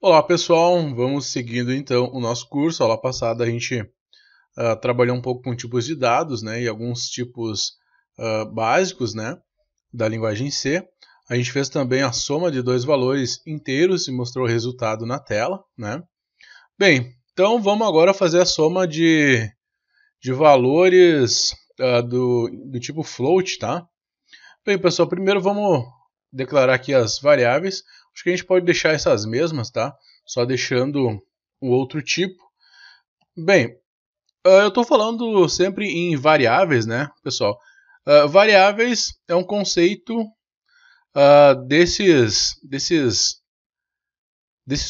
Olá pessoal, vamos seguindo então o nosso curso. Aula passada a gente trabalhou um pouco com tipos de dados, né, e alguns tipos básicos, né, da linguagem C. A gente fez também a soma de dois valores inteiros e mostrou o resultado na tela, né. Bem, então vamos agora fazer a soma de valores do tipo float, tá? Bem pessoal, primeiro vamos declarar aqui as variáveis. Acho que a gente pode deixar essas mesmas, tá? Só deixando o outro tipo. Bem, eu estou falando sempre em variáveis, né, pessoal? Variáveis é um conceito desses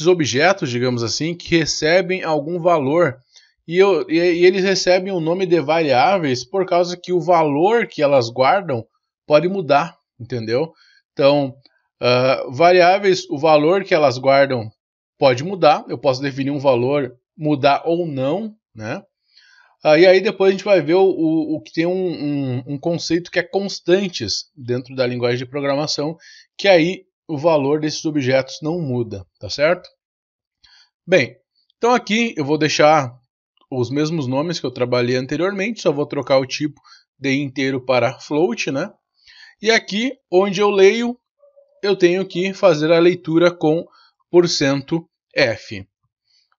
objetos, digamos assim, que recebem algum valor. E eles recebem o nome de variáveis por causa que o valor que elas guardam pode mudar, entendeu? Então, variáveis, o valor que elas guardam pode mudar. Eu posso definir um valor, mudar ou não, né? E aí depois a gente vai ver o que tem um conceito que é constantes dentro da linguagem de programação, que aí o valor desses objetos não muda, tá certo? Bem, então aqui eu vou deixar os mesmos nomes que eu trabalhei anteriormente, só vou trocar o tipo de inteiro para float, né? E aqui, onde eu leio, eu tenho que fazer a leitura com %f.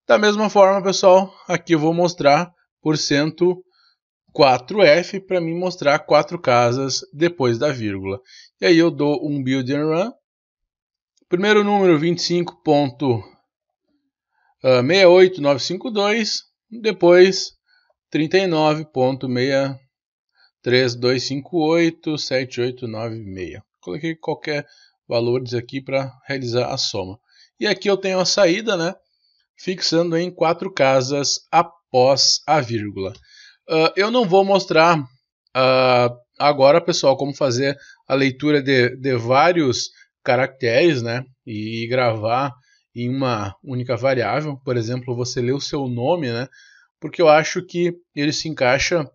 Da mesma forma, pessoal, aqui eu vou mostrar %4f para mim mostrar 4 casas depois da vírgula. E aí eu dou um build and run. Primeiro número 25.68952, depois 39.632587896. Coloquei qualquer valores aqui para realizar a soma. E aqui eu tenho a saída, né, fixando em 4 casas após a vírgula. Eu não vou mostrar agora, pessoal, como fazer a leitura de vários caracteres, né, e gravar em uma única variável. Por exemplo, você lê o seu nome, né, porque eu acho que ele se encaixa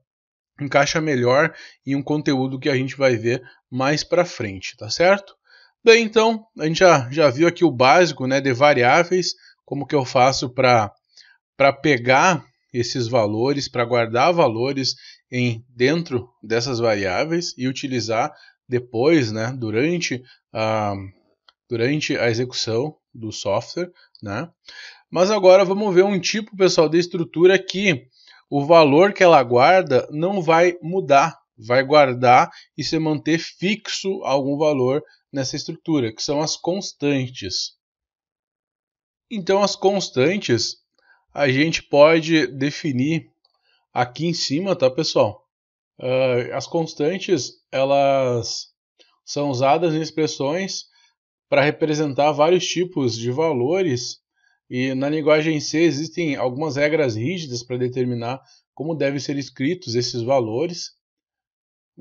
melhor em um conteúdo que a gente vai ver mais para frente, tá certo? Bem, então, a gente já viu aqui o básico, né, de variáveis, como que eu faço para pegar esses valores, para guardar valores dentro dessas variáveis e utilizar depois, né, durante a execução do software, né? Mas agora vamos ver um tipo, pessoal, de estrutura que o valor que ela guarda não vai mudar, vai guardar e se manter fixo algum valor nessa estrutura, que são as constantes. Então, as constantes a gente pode definir aqui em cima, tá, pessoal? As constantes, elas são usadas em expressões para representar vários tipos de valores, e na linguagem C existem algumas regras rígidas para determinar como devem ser escritos esses valores.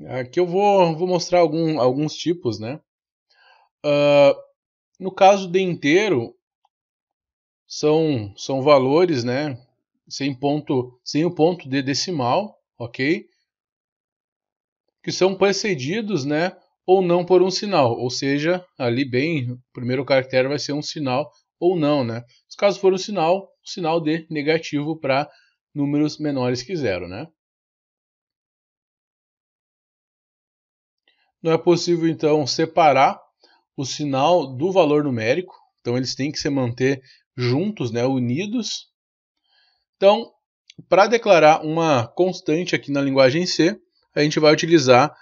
Aqui eu vou mostrar alguns tipos, né? No caso de inteiro, são valores, né, sem o ponto de decimal, ok? Que são precedidos, né, ou não por um sinal, ou seja, ali bem, o primeiro caractere vai ser um sinal ou não, né? Se caso for um sinal de negativo para números menores que zero, né? Não é possível, então, separar o sinal do valor numérico, então eles têm que se manter juntos, né, unidos. Então, para declarar uma constante aqui na linguagem C, a gente vai utilizar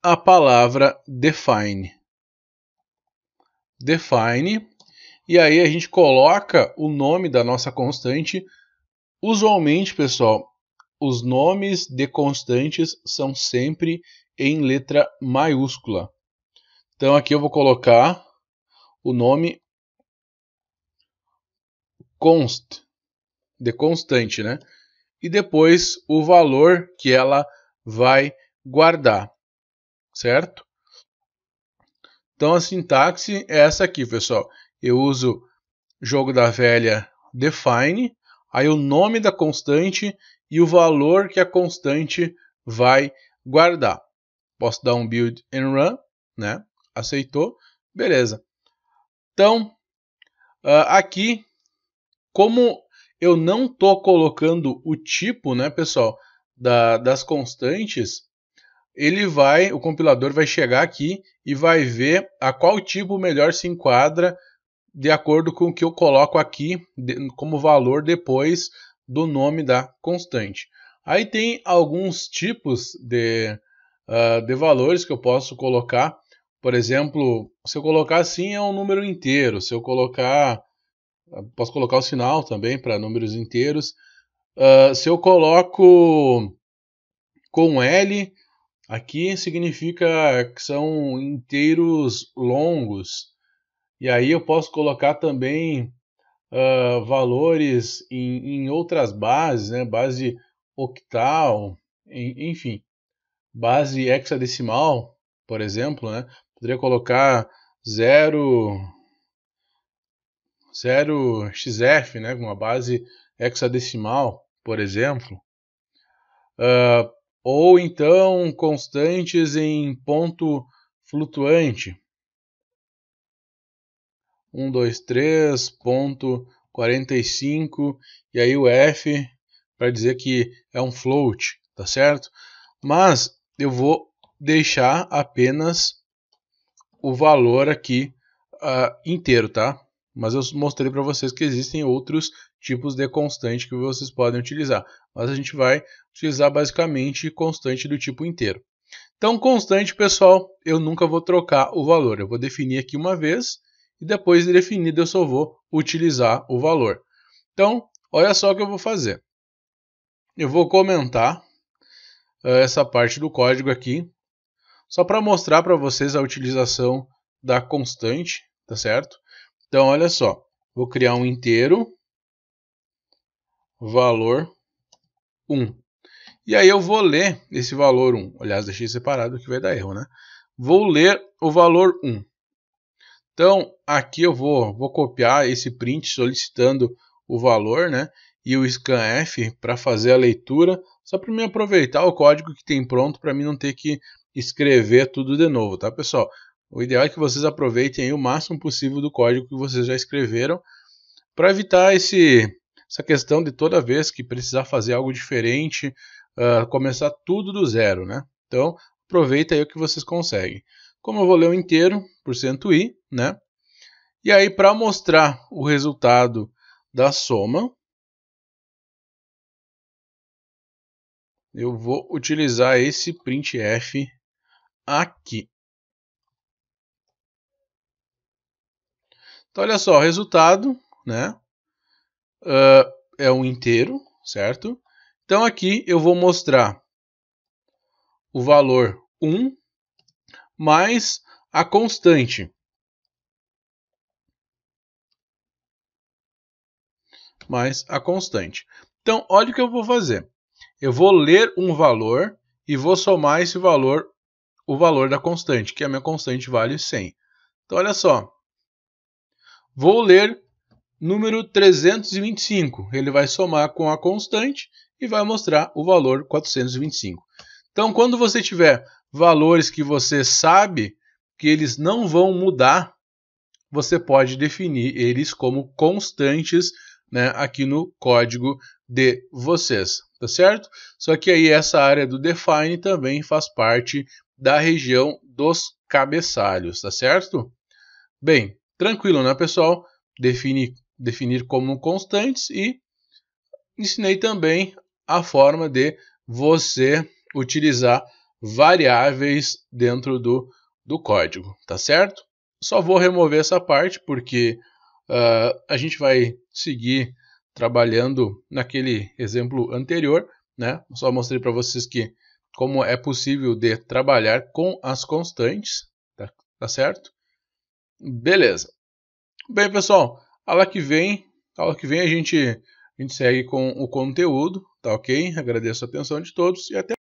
a palavra define. Define, e aí a gente coloca o nome da nossa constante. Usualmente, pessoal, os nomes de constantes são sempre em letra maiúscula. Então aqui eu vou colocar o nome const, de constante, né? E depois o valor que ela vai guardar, certo? Então a sintaxe é essa aqui, pessoal. Eu uso jogo da velha define, aí o nome da constante e o valor que a constante vai guardar. Posso dar um build and run, né? Aceitou, beleza. Então, Aqui, como eu não estou colocando o tipo, né, pessoal, das constantes, o compilador vai chegar aqui e vai ver a qual tipo melhor se enquadra de acordo com o que eu coloco aqui como valor depois do nome da constante. Aí tem alguns tipos de valores que eu posso colocar. Por exemplo, se eu colocar assim é um número inteiro. Se eu colocar, posso colocar o sinal também para números inteiros. Se eu coloco com L, aqui significa que são inteiros longos. E aí eu posso colocar também valores em outras bases, né? Base octal, enfim, base hexadecimal, por exemplo, né? Poderia colocar 0xf, né? Uma base hexadecimal, por exemplo. Ou então constantes em ponto flutuante. 1, 2, 3, ponto 45, e aí o F para dizer que é um float, tá certo? Mas eu vou deixar apenas o valor aqui inteiro, tá? Mas eu mostrei para vocês que existem outros tipos de constante que vocês podem utilizar. Mas a gente vai utilizar basicamente constante do tipo inteiro. Então, constante, pessoal, eu nunca vou trocar o valor. Eu vou definir aqui uma vez e depois de definido eu só vou utilizar o valor. Então, olha só o que eu vou fazer. Eu vou comentar essa parte do código aqui, só para mostrar para vocês a utilização da constante, tá certo? Então, olha só, vou criar um inteiro, valor 1. E aí eu vou ler esse valor 1. Aliás, deixei separado que vai dar erro, né? Vou ler o valor 1. Então, aqui eu vou copiar esse print solicitando o valor, né? E o scanf para fazer a leitura, só para me aproveitar o código que tem pronto, para mim não ter que escrever tudo de novo, tá, pessoal? O ideal é que vocês aproveitem aí o máximo possível do código que vocês já escreveram, para evitar essa questão de toda vez que precisar fazer algo diferente, começar tudo do zero, né? Então, aproveita aí o que vocês conseguem. Como eu vou ler o inteiro, %i, né? E aí, para mostrar o resultado da soma, eu vou utilizar esse printf aqui. Então, olha só, o resultado, né? É um inteiro, certo? Então, aqui eu vou mostrar o valor 1 mais a constante. Então, olha o que eu vou fazer. Eu vou ler um valor e vou somar esse valor, o valor da constante, que a minha constante vale 100. Então, olha só. Vou ler número 325. Ele vai somar com a constante e vai mostrar o valor 425. Então, quando você tiver valores que você sabe que eles não vão mudar, você pode definir eles como constantes, né, aqui no código de vocês, tá certo? Só que aí essa área do define também faz parte da região dos cabeçalhos, tá certo? Bem, tranquilo, né, pessoal? Definir como constantes e ensinei também a forma de você utilizar variáveis dentro do código, tá certo? Só vou remover essa parte porque a gente vai seguir trabalhando naquele exemplo anterior, né? Só mostrei para vocês que como é possível de trabalhar com as constantes, tá certo? Beleza. Bem, pessoal, aula que vem a gente segue com o conteúdo, tá ok? Agradeço a atenção de todos e até